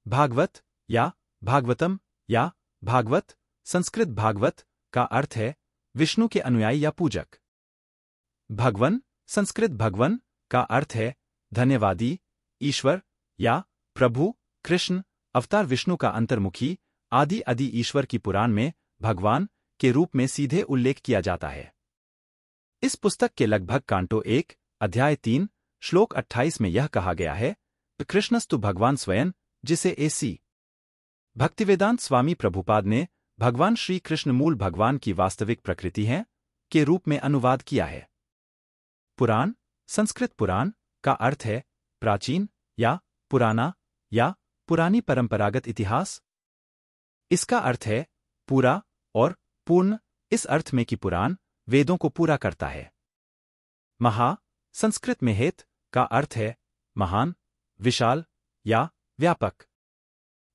भागवत या भागवतम या भागवत, संस्कृत भागवत का अर्थ है विष्णु के अनुयायी या पूजक। भगवन, संस्कृत भगवन का अर्थ है धन्यवादी, ईश्वर या प्रभु, कृष्ण अवतार विष्णु का अंतर्मुखी आदि ईश्वर की पुराण में भगवान के रूप में सीधे उल्लेख किया जाता है। इस पुस्तक के लगभग कांटो 1, अध्याय 3, श्लोक 28 में यह कहा गया है, कृष्णस्तु भगवान स्वयं, जिसे ए.सी. भक्तिवेदांत स्वामी प्रभुपाद ने भगवान श्री कृष्ण मूल भगवान की वास्तविक प्रकृति हैं के रूप में अनुवाद किया है। पुराण, संस्कृत पुराण का अर्थ है प्राचीन या पुराना या पुरानी परंपरागत इतिहास। इसका अर्थ है पूरा और पूर्ण, इस अर्थ में कि पुराण वेदों को पूरा करता है। महा, संस्कृत में हेत का अर्थ है महान, विशाल या व्यापक।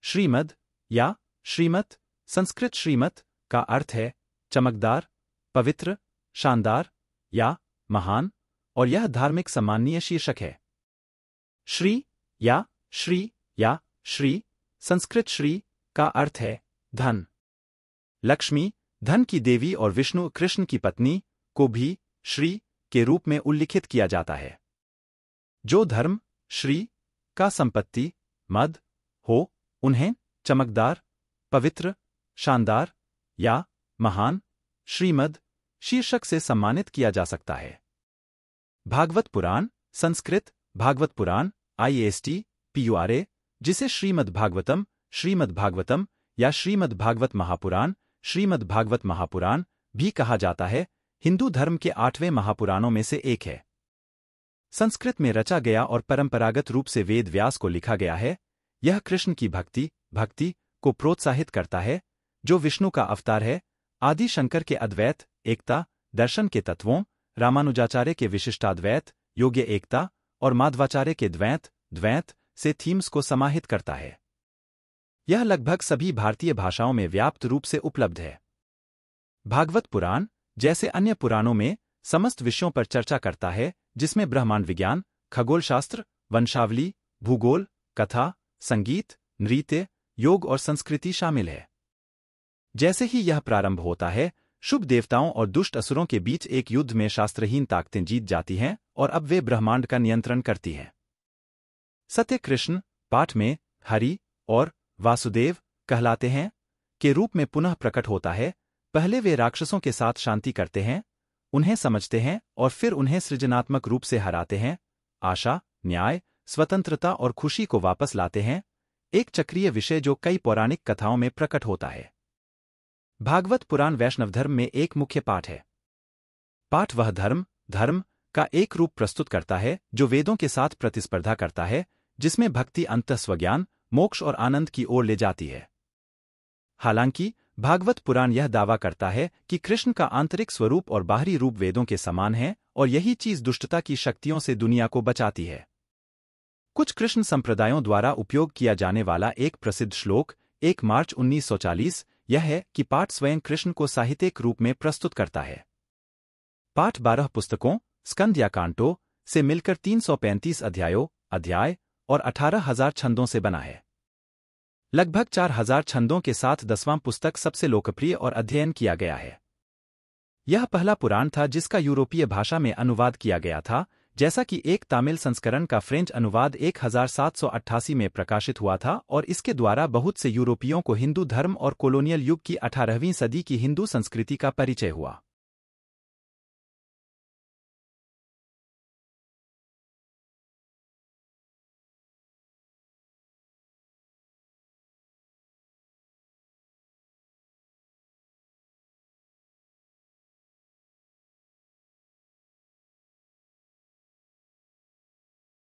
श्रीमद् या श्रीमत, संस्कृत श्रीमत का अर्थ है चमकदार, पवित्र, शानदार या महान, और यह धार्मिक सम्माननीय शीर्षक है। श्री या श्री, संस्कृत श्री का अर्थ है धन। लक्ष्मी, धन की देवी और विष्णु कृष्ण की पत्नी को भी श्री के रूप में उल्लिखित किया जाता है। जो धर्म श्री का संपत्ति मद हो, उन्हें चमकदार, पवित्र, शानदार या महान श्रीमद् शीर्षक से सम्मानित किया जा सकता है। भागवत पुराण, संस्कृत भागवत पुराण IAST-PURA, जिसे श्रीमद् भागवतम या श्रीमद् भागवत महापुराण भी कहा जाता है, हिंदू धर्म के 8वें महापुराणों में से एक है। संस्कृत में रचा गया और परंपरागत रूप से वेद व्यास को लिखा गया है। यह कृष्ण की भक्ति को प्रोत्साहित करता है, जो विष्णु का अवतार है, आदि शंकर के अद्वैत एकता दर्शन के तत्वों, रामानुजाचार्य के विशिष्टाद्वैत योग्य एकता और माध्वाचार्य के द्वैत से थीम्स को समाहित करता है। यह लगभग सभी भारतीय भाषाओं में व्याप्त रूप से उपलब्ध है। भागवत पुराण, जैसे अन्य पुराणों में, समस्त विषयों पर चर्चा करता है, जिसमें ब्रह्मांड विज्ञान, खगोलशास्त्र, वंशावली, भूगोल, कथा, संगीत, नृत्य, योग और संस्कृति शामिल है। जैसे ही यह प्रारंभ होता है, शुभ देवताओं और दुष्ट असुरों के बीच एक युद्ध में शास्त्रहीन ताकतें जीत जाती हैं और अब वे ब्रह्मांड का नियंत्रण करती हैं। सत्य कृष्ण पाठ में हरि और वासुदेव कहलाते हैं के रूप में पुनः प्रकट होता है। पहले वे राक्षसों के साथ शांति करते हैं, उन्हें समझते हैं और फिर उन्हें सृजनात्मक रूप से हराते हैं, आशा, न्याय, स्वतंत्रता और खुशी को वापस लाते हैं, एक चक्रीय विषय जो कई पौराणिक कथाओं में प्रकट होता है। भागवत पुराण वैष्णव धर्म में एक मुख्य पाठ है। पाठ वह धर्म का एक रूप प्रस्तुत करता है जो वेदों के साथ प्रतिस्पर्धा करता है, जिसमें भक्ति अंतः स्वज्ञान, मोक्ष और आनंद की ओर ले जाती है। हालांकि भागवत पुराण यह दावा करता है कि कृष्ण का आंतरिक स्वरूप और बाहरी रूप वेदों के समान है और यही चीज दुष्टता की शक्तियों से दुनिया को बचाती है। कुछ कृष्ण संप्रदायों द्वारा उपयोग किया जाने वाला एक प्रसिद्ध श्लोक 1 मार्च 1940 यह है कि पाठ स्वयं कृष्ण को साहित्यिक रूप में प्रस्तुत करता है। पाठ 12 पुस्तकों, स्कंद या कांटो से मिलकर 335 अध्याय और 18,000 छंदों से बना है। लगभग 4,000 छंदों के साथ 10वां पुस्तक सबसे लोकप्रिय और अध्ययन किया गया है। यह पहला पुराण था जिसका यूरोपीय भाषा में अनुवाद किया गया था, जैसा कि एक तमिल संस्करण का फ्रेंच अनुवाद 1788 में प्रकाशित हुआ था और इसके द्वारा बहुत से यूरोपियों को हिंदू धर्म और कॉलोनियल युग की 18वीं सदी की हिंदू संस्कृति का परिचय हुआ।